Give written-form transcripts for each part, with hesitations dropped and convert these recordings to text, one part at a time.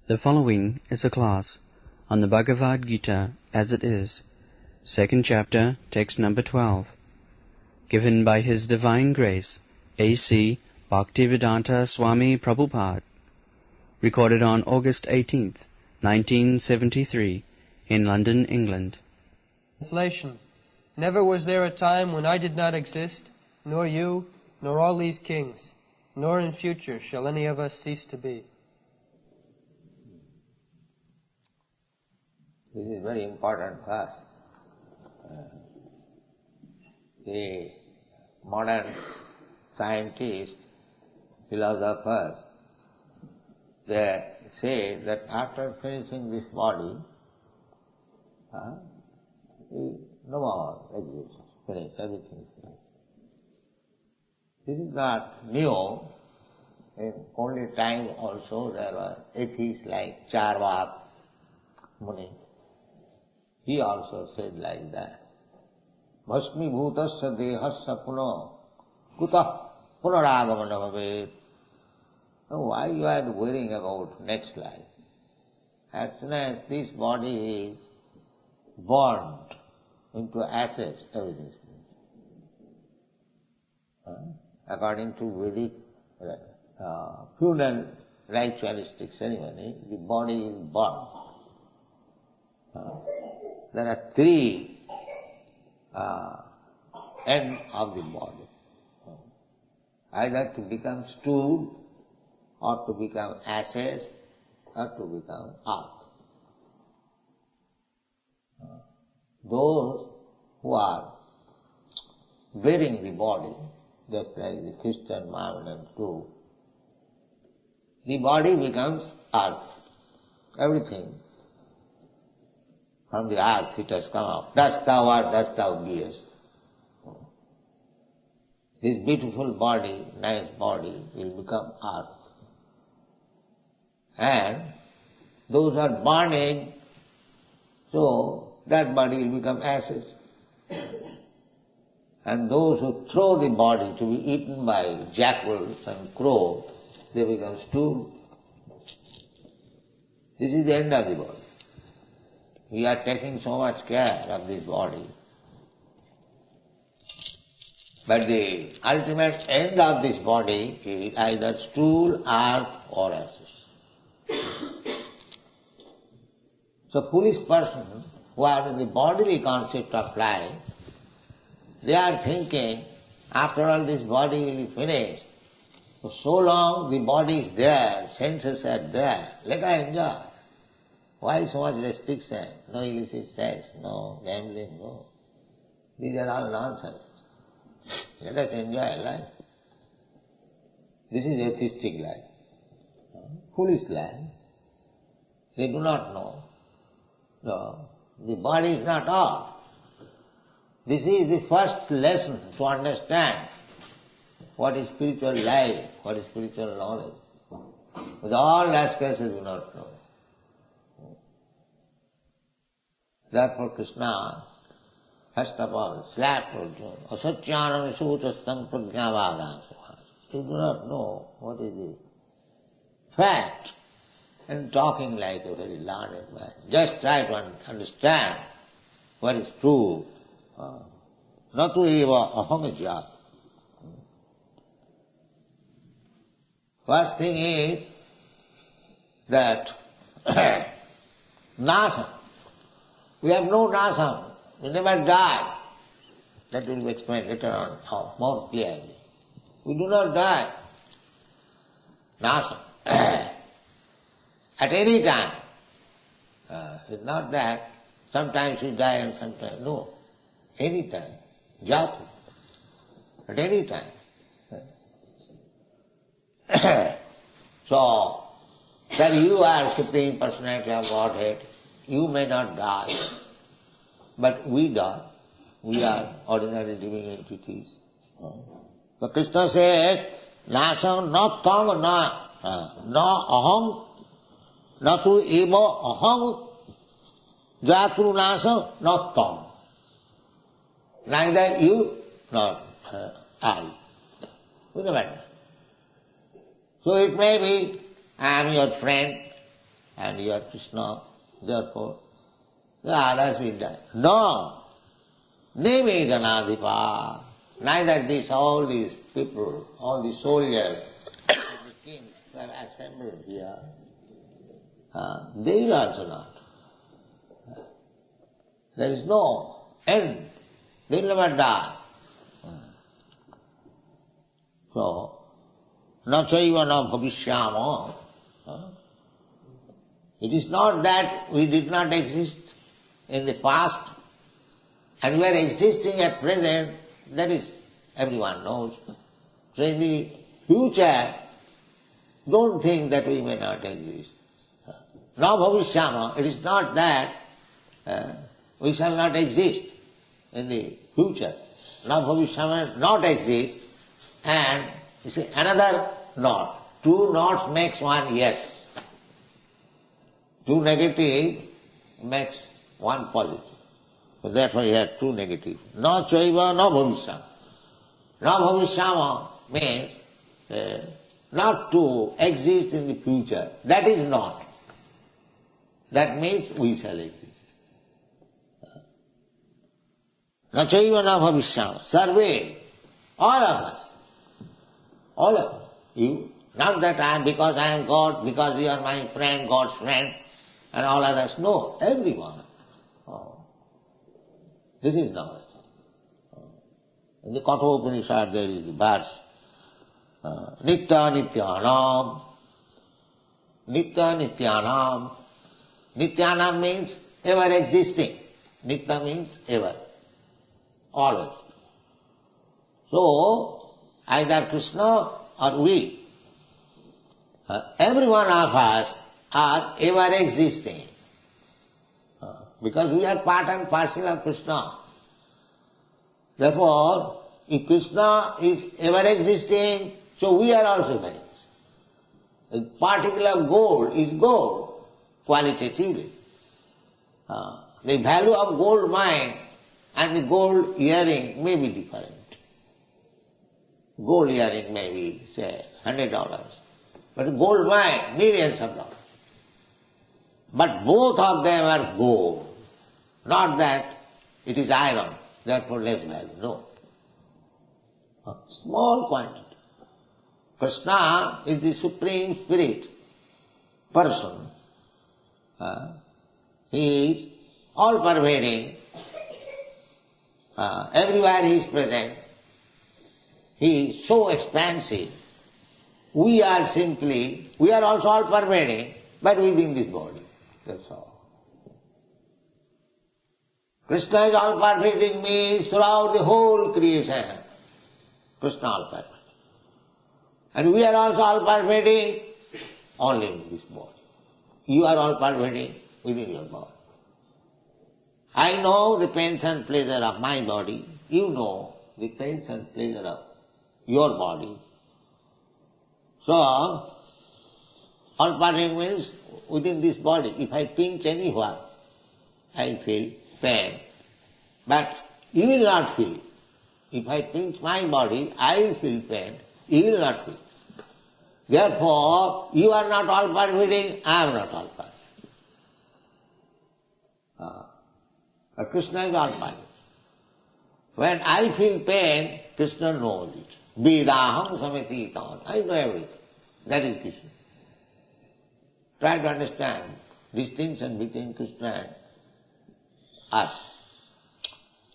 The following is a class on the Bhagavad Gita as it is, second chapter, text number 12, given by His Divine Grace, A.C. Bhaktivedanta Swami Prabhupada, recorded on August 18th, 1973, in London, England. Translation. Never was there a time when I did not exist, nor you, nor all these kings, nor in future shall any of us cease to be. This is very important verse. The modern scientists, philosophers, they say that after finishing this body, no more exists, finished, everything is finished. This is not new. In only time also there were atheists like Charvak Muni. He also said like that. Bhasmi bhutasya dehasya puno kutah punaragamana bhavet. Why you are worrying about next life? As soon as this body is burned into ashes, everything is finished. According to Vedic funeral ritualistic ceremony, the body is burned. There are three ends of the body. Either to become stool, or to become ashes, or to become earth. Those who are burying the body, just like the Christian Mohammedan do, the body becomes earth. Everything from the earth it has come out. Dust thou art, dust thou beest. This beautiful body, nice body, will become earth. And those are burning, so that body will become ashes. And those who throw the body to be eaten by jackals and crows, they become stool. This is the end of the body. We are taking so much care of this body. But the ultimate end of this body is either stool, earth or ashes. So foolish person who are in the bodily concept of life, they are thinking, after all this body will be finished. For so long the body is there, senses are there, let us enjoy. Why so much restriction? No illicit sex, no gambling, no. These are all nonsense. Let us enjoy life. This is atheistic life. Foolish life. They do not know. No, the body is not all. This is the first lesson to understand what is spiritual life, what is spiritual knowledge. With all rascals they do not know. Therefore Krishna, first of all, slapped Arjuna. Asatyanam sutastam pragyavadam. You do not know what is the fact and talking like a very learned man. Just try to understand what is true. Natu eva ahamajat. First thing is that nasa. We have no nasa. We never die. That will be explained later on more clearly. We do not die. Nasa. At any time. It's not that sometimes we die and sometimes no. Any time. Jatu. At any time. So, that you are Supreme Personality of Godhead, you may not die, but we die. We are ordinary living entities. So Krishna says, Nasam na tang na aham natu eva aham jatru nasam na tang. Neither you nor I. We never die. So it may be, I am your friend, and you are Krishna, therefore the others will die. No! Neme janadipa. Neither all these people, all the soldiers, and the kings who have assembled here, they will also not. There is no end. They will never die. So, na chaiva na bhavishyama. It is not that we did not exist in the past and we are existing at present, that is, everyone knows. So in the future, don't think that we may not exist. Na bhavishyama, it is not that we shall not exist in the future. Na bhavishyama, not exist, and you see another not. Two nots makes one yes. Two negative makes one positive. So therefore you have two negative. Na chaiva na bhavishyama. Na bhavishyama means not to exist in the future. That is not. That means we shall exist. Na chaiva na bhavishyama. Sarve, all of us. All of us. You, not that because I am God, because you are my friend, God's friend, and all others. No, everyone. This is knowledge. In the Kathopanishad there is the verse, Nitya Nityanam. Nitya Nityanam. Nityanam means ever existing. Nitya means ever. Always. So, either Krishna or we, every one of us are ever existing. Because we are part and parcel of Krishna. Therefore, if Krishna is ever existing, so we are also ever existing. A particular gold is gold, qualitatively. The value of gold mine and the gold earring may be different. Gold earring may be, say, $100, but gold mine, millions of dollars. But both of them are gold. Not that it is iron, therefore less value. No. A small quantity. Krishna is the Supreme Spirit, person. He is all-pervading. Everywhere he is present. He is so expansive. We are also all-pervading, but within this body. That's all. Krishna is all-pervading means throughout the whole creation. Krishna all-pervading. And we are also all-pervading only in this body. You are all-pervading within your body. I know the pains and pleasure of my body. You know the pains and pleasure of your body. So, all-pervading means within this body. If I pinch anywhere, I feel pain. But you will not feel. If I pinch my body, I will feel pain. You will not feel. Therefore, you are not all-pervading, I am not all-pervading. But Krishna is all-pervading. When I feel pain, Krishna knows it. Vedaham sametitam. I know everything. That is Krishna. Try to understand distinction between Krishna and us.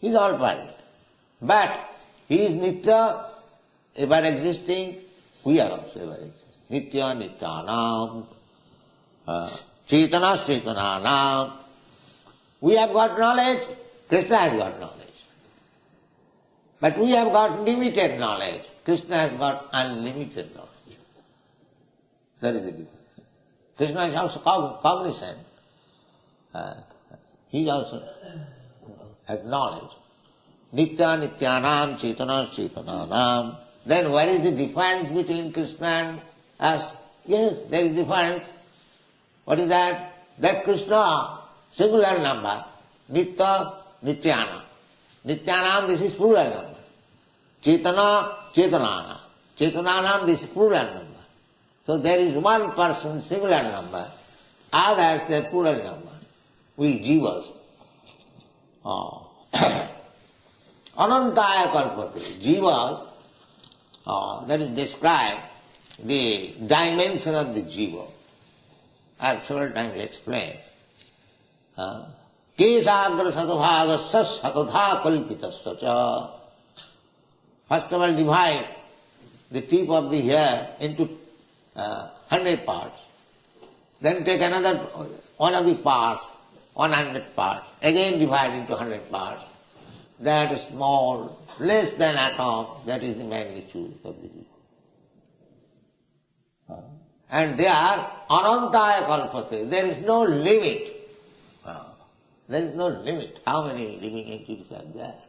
He is all-pervading. But he is Nitya, ever existing, we are also ever existing. Nitya Nityanam, Chaitana Chaitananam. We have got knowledge, Krishna has got knowledge. But we have got limited knowledge, Krishna has got unlimited knowledge. That is the difference. Krishna is also cognizant. He also has knowledge. Nitya Nityanam Chaitana Chaitananam. Then what is the difference between Krishna and us? Yes, there is difference. What is that? That Krishna, singular number, Nitya Nityanam. Nityanam, this is plural number. Chaitana Chaitananam. Chaitananam, this is plural number. So there is one person, singular number, Others, they are plural number. We jivas. Anantaya kalpate. Jivas, that is described the dimension of the jiva. I have several times explained. Kesagra satobhagasya satadha kalpitasya cha. First of all, divide the tip of the hair into 100 parts. Then take another one of the parts, 100 parts. Again divide into 100 parts. That is small, less than atom, that is the magnitude of the jiva. And they are anantaya kalpate. There is no limit. There is no limit. How many living entities are there?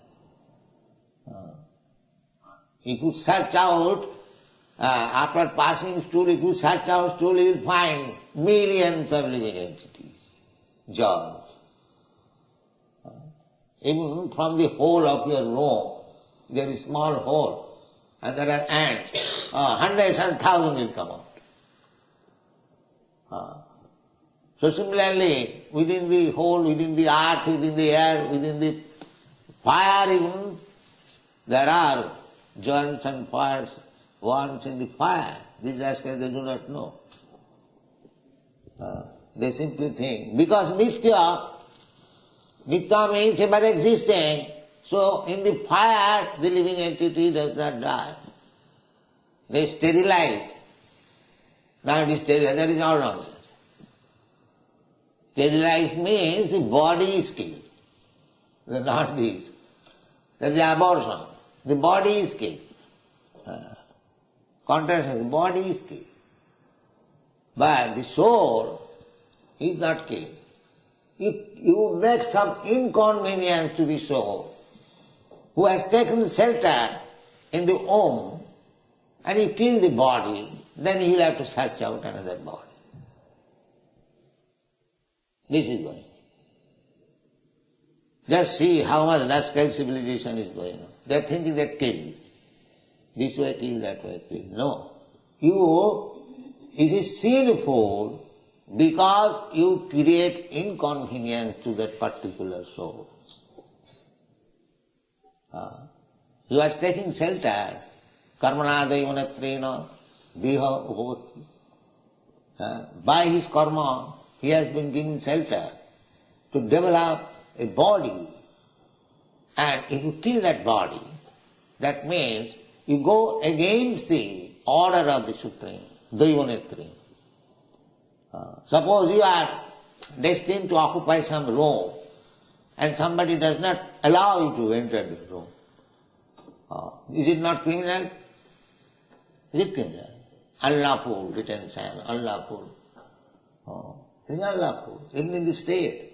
If you search out, after passing stool, if you search out stool, you will find millions of living entities, germs. Even from the hole of your room, there is small hole, and there are ants. Hundreds and thousands will come out. So similarly, within the hole, within the earth, within the air, within the fire even, there are germs and fires, worms in the fire. These rascals, they do not know. They simply think, because nitya means ever existing, so in the fire the living entity does not die. They sterilize. Now it is sterilized, that is all nonsense. Sterilized means the body is killed. Not this. That is the abortion. The body is killed. Contrast, the body is killed. But the soul is not killed. If you make some inconvenience to the soul, who has taken shelter in the womb, and you kill the body, then he will have to search out another body. This is going on. Just see how much rascal civilization is going on. They are thinking that kill. This way kill, that way kill. No. It is sinful because you create inconvenience to that particular soul. You are taking shelter. Karmana daivanatreena diha upavati. By his karma, he has been given shelter to develop a body. And if you kill that body, that means you go against the order of the Supreme, Daivanatri. Suppose you are destined to occupy some room and somebody does not allow you to enter the room. Is it not criminal? Is it criminal? Unlawful detention, unlawful. It is unlawful, even in the state.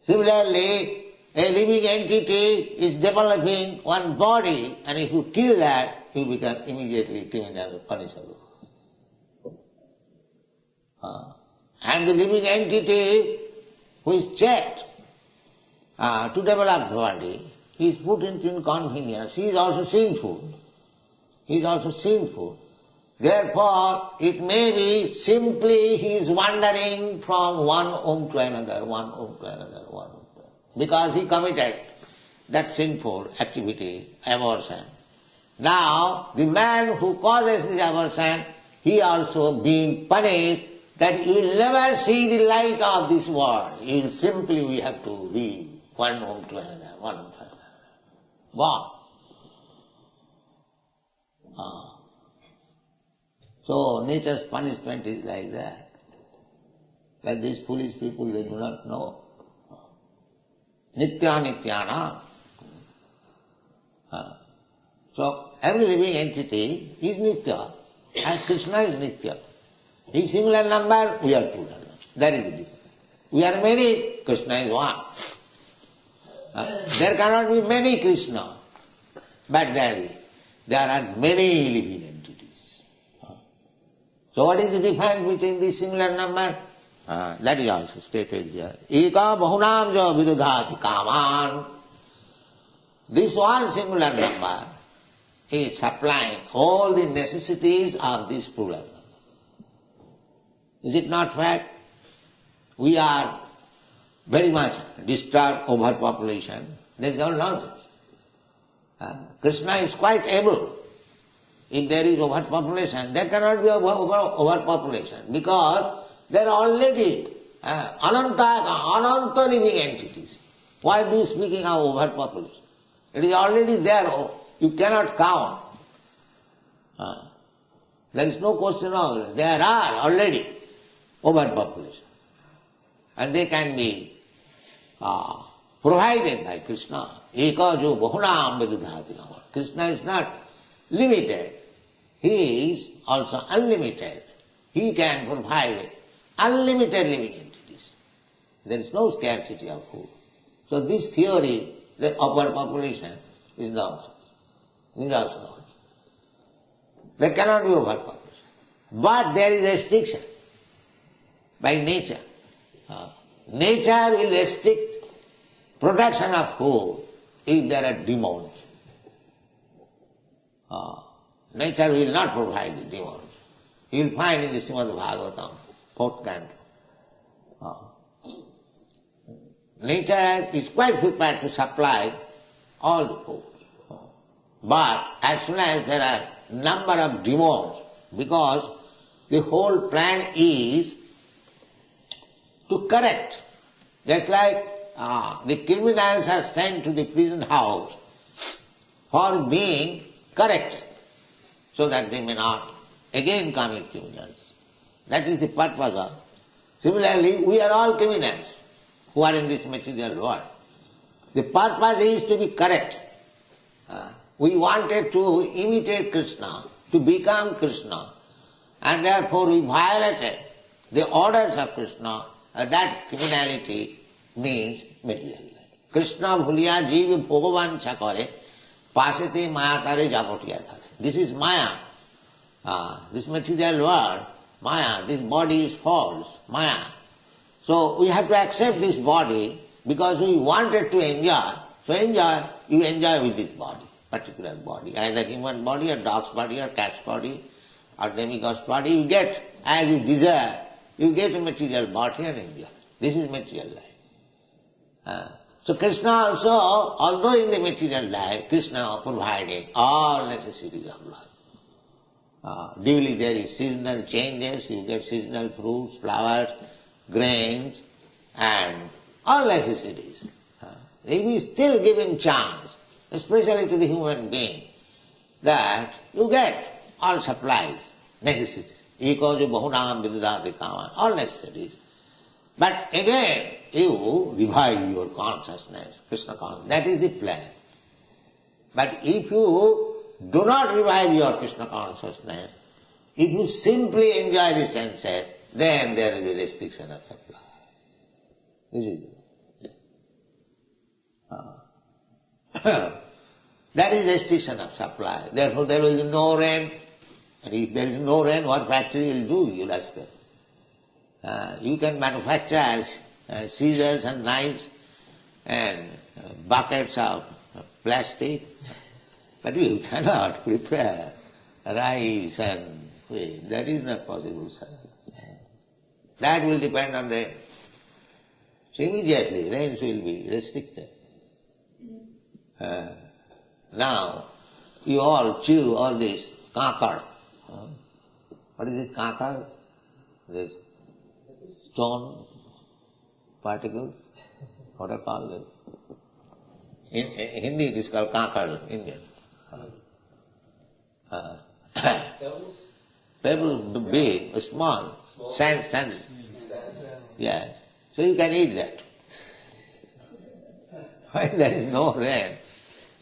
Similarly, a living entity is developing one body, and if you kill that, you become immediately criminal, punishable. And the living entity who is checked to develop the body, he is put into inconvenience. He is also sinful. He is also sinful. Therefore, it may be simply he is wandering from one womb to another, one womb to another, one womb to another. Because he committed that sinful activity, abortion. Now, the man who causes this abortion, he also being punished that he will never see the light of this world. He will simply, we have to leave one womb to another, one womb to another. Gone. So nature's punishment is like that. But these foolish people, they do not know. Nitya nityana. So every living entity is nitya, and Krishna is nitya. He is singular number, we are plural. That is the difference. We are many, Krishna is one. There cannot be many Krishna, but there are many living entities. So what is the difference between the singular number? That is also stated here. Eka bahunam jo vidudhati kaman. This one singular number is supplying all the necessities of this plural number. Is it not fact? we are very much disturbed overpopulation. That is all nonsense. Krishna is quite able. If there is overpopulation, there cannot be overpopulation because there are already ananta living entities. Why do you speaking of overpopulation? It is already there. You cannot count. There is no question of it. There are already overpopulation. And they can be provided by Krishna. Ekajo bahunam vidudhati. Krishna is not limited. He is also unlimited. He can provide unlimited living entities. There is no scarcity of food. So this theory that overpopulation is nonsense. It is also nonsense. There cannot be overpopulation. But there is restriction by nature. Nature will restrict production of food if there are demons. Nature will not provide the demons. You will find in the Srimad Bhagavatam, 4th canto. Nature is quite prepared to supply all the food. But as soon as there are number of demons, because the whole plan is to correct. Just like the criminals are sent to the prison house for being corrected, so that they may not again commit criminals. That is the purpose of. Similarly, we are all criminals who are in this material world. The purpose is to be correct. We wanted to imitate Krishna, to become Krishna, and therefore we violated the orders of Krishna. That criminality means material life. Krishna bhuliya jeev bhagavancha kare, pasete maya tare japotiya thare. This is Maya. This material world, Maya, this body is false, Maya. So we have to accept this body because we wanted to enjoy. So you enjoy with this body, particular body. Either human body or dog's body or cat's body or demigod's body. You get as you desire. You get a material body and enjoy. This is material life. So Krishna also, although in the material life, Krishna provided all necessities of life. Duly there is seasonal changes, you get seasonal fruits, flowers, grains, and all necessities. If we still giving chance, especially to the human being, that you get all supplies, necessities. Ekajo bahunam vidudhati kaman, all necessities. But again, you revive your consciousness, Krishna consciousness. That is the plan. But if you do not revive your Krishna consciousness, if you simply enjoy the senses, then there will be restriction of supply. This is it. That is restriction of supply. Therefore there will be no rain. And if there is no rain, what factory will do, you'll ask her. You can manufacture scissors and knives and buckets of plastic, but you cannot prepare rice and wheat. That is not possible, sir. That will depend on rain. So immediately rains will be restricted. Now, you all chew all this kakar. What is this kakar? This stone particles? What I call it? In Hindi it is called kakar, Indian. Pebbles big, small, sand. Yeah. So you can eat that. When there is no rain,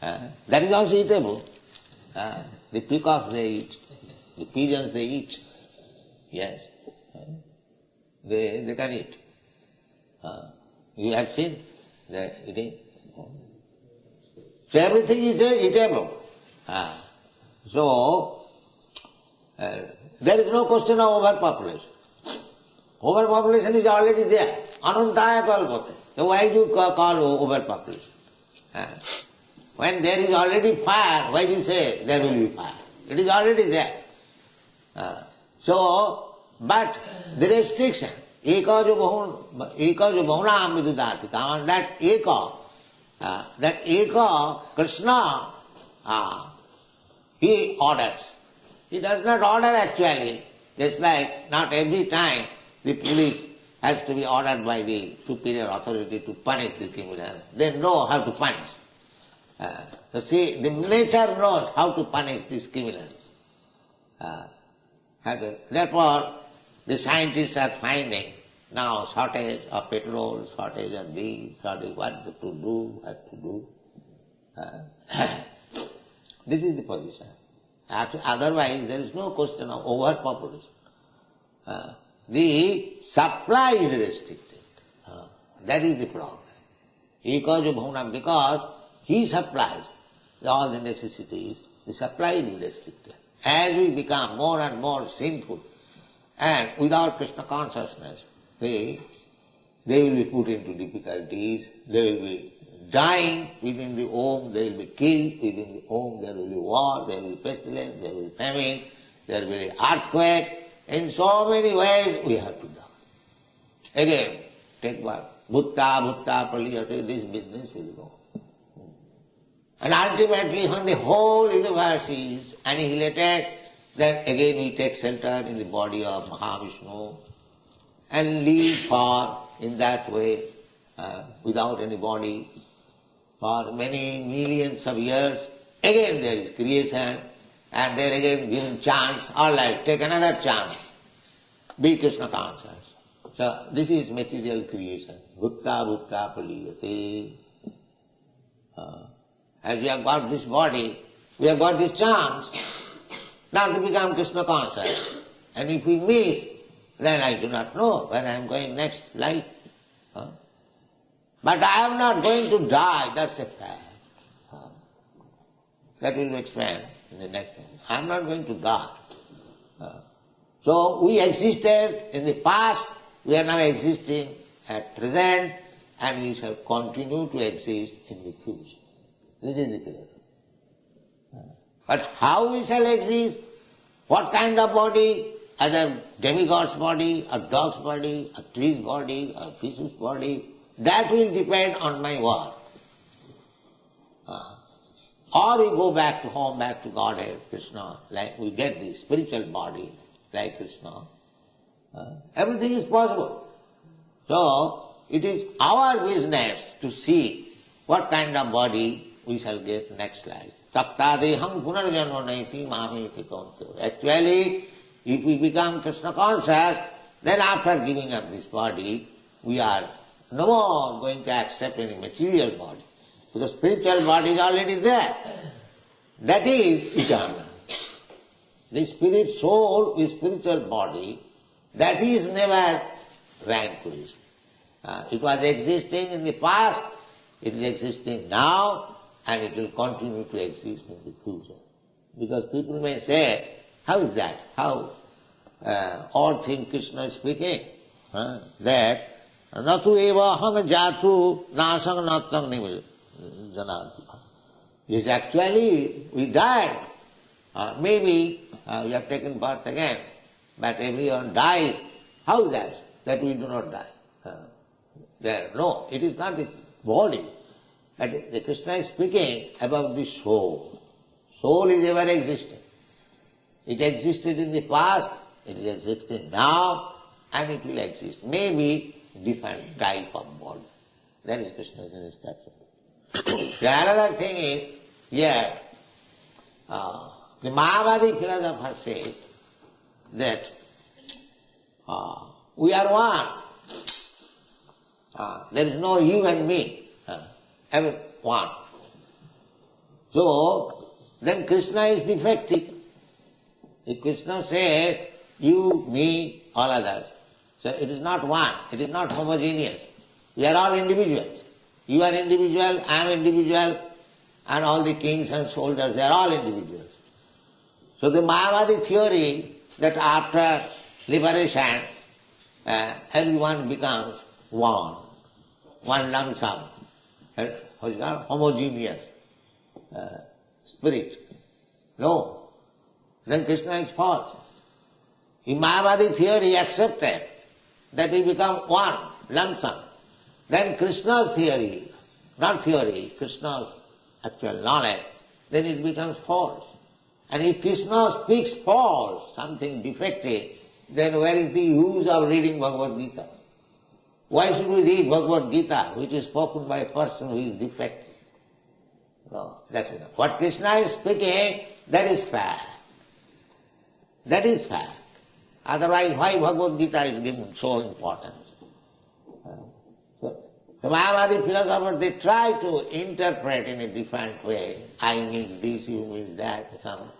that is also eatable. The peacocks they eat, the pigeons they eat. Yes. They can eat. You have seen they eating. So everything is eatable. So there is no question of overpopulation. Overpopulation is already there. Anantaya kalpate. So why do you call overpopulation? When there is already fire, why do you say there will be fire? It is already there. But the restriction, Eka jo bahunam vidudati kama. That Eka, Krishna, he orders. He does not order actually. Just like not every time the police has to be ordered by the superior authority to punish the criminal. They know how to punish. So see, the nature knows how to punish these criminals. Therefore, the scientists are finding now shortage of petrol, shortage of this, shortage what to do, what to do. This is the position. Otherwise, there is no question of overpopulation. The supply is restricted. That is the problem. Because he supplies all the necessities, the supply is restricted. As we become more and more sinful, and without Krishna consciousness, they will be put into difficulties, they will be dying within the home, they will be killed within the home, there will be war, there will be pestilence, there will be famine, there will be earthquake. In so many ways we have to die. Again, take what? Bhutta praliyate, this business will go. And ultimately when the whole universe is annihilated, then again we take shelter in the body of Mahavishnu and live for, in that way, without any body, for many millions of years. Again there is creation, and there again given chance, all right, take another chance. Be Krishna conscious. So this is material creation. Bhutta praliyate. As we have got this body, we have got this chance now to become Krishna conscious. And if we miss, then I do not know where I am going next life. But I am not going to die, that's a fact. That will be explained in the next one. I am not going to die. So we existed in the past, we are now existing at present, and we shall continue to exist in the future. This is the philosophy. But how we shall exist, what kind of body, either demigod's body, or dog's body, or tree's body, or fish's body, that will depend on my work. Or we go back to home, back to Godhead, Krishna, like we get the spiritual body, like Krishna. Everything is possible. So, it is our business to see what kind of body we shall get next life. Taktadeham punarjanma naiti mamiti kaunteya. Actually, if we become Krishna conscious, then after giving up this body, we are no more going to accept any material body. Because spiritual body is already there. That is eternal. The spirit soul with spiritual body, that is never vanquished. It was existing in the past, it is existing now, and it will continue to exist in the future. Because people may say, how is that? How? All think Krishna is speaking. That, natu eva hang jatu nasang natang nivil. Yes, actually, we died. Maybe we have taken birth again, but everyone dies. How is that? That we do not die. No, it is not the body. But the Krishna is speaking about the soul. Soul is ever existing. It existed in the past, it is existing now, and it will exist. Maybe different type of body. That is Krishna's instruction. The another thing is, the Mahavadi philosopher says that we are one. There is no you and me. Everyone. So, then Krishna is defective. If Krishna says, you, me, all others, so it is not one, it is not homogeneous. We are all individuals. You are individual, I am individual, and all the kings and soldiers, they are all individuals. So the Mayavadi theory that after liberation, everyone becomes one lump sum, homogeneous spirit. No. Then Krishna is false. In Mayavadi theory accepted that we become one, lump sum. Then Krishna's theory, not theory, Krishna's actual knowledge, then it becomes false. And if Krishna speaks false, something defective, then where is the use of reading Bhagavad Gita? Why should we read Bhagavad Gita, which is spoken by a person who is defective? No, that's enough. What Krishna is speaking, that is fact. That is fact. Otherwise, why Bhagavad Gita is given so importance? So, the Mayavadi philosophers, they try to interpret in a different way. I mean this, you mean that, some